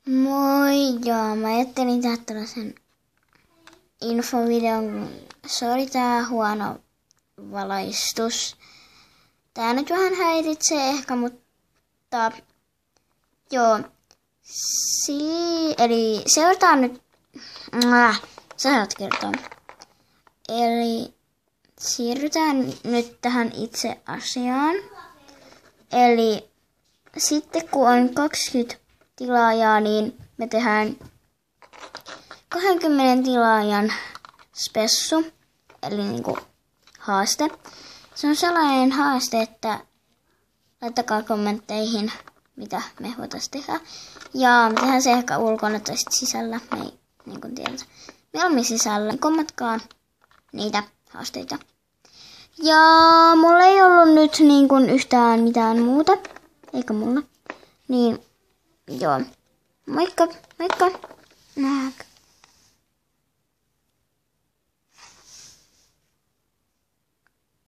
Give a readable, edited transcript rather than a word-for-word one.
Moi, joo, mä ajattelin tehdä tällaisen infovideon, kun sori tää huono valaistus. Tää nyt vähän häiritsee ehkä, mutta joo. Eli seurataan nyt, sä saat kertoa. Eli siirrytään nyt tähän itse asiaan. Eli sitten kun on 20 tilaajaa, niin me tehdään 20 tilaajan spessu, eli niinku haaste. Se on sellainen haaste, että laittakaa kommentteihin, mitä me voitaisiin tehdä. Ja me tehdään se ehkä ulkona tai sisällä, me ei niin tiedetä. Mieluummin sisällä, kommentkaa niitä haasteita. Ja mulla ei ollut nyt niin kuin yhtään mitään muuta, eikä mulla. Niin, joo. Moikka, moikka. Nähdään.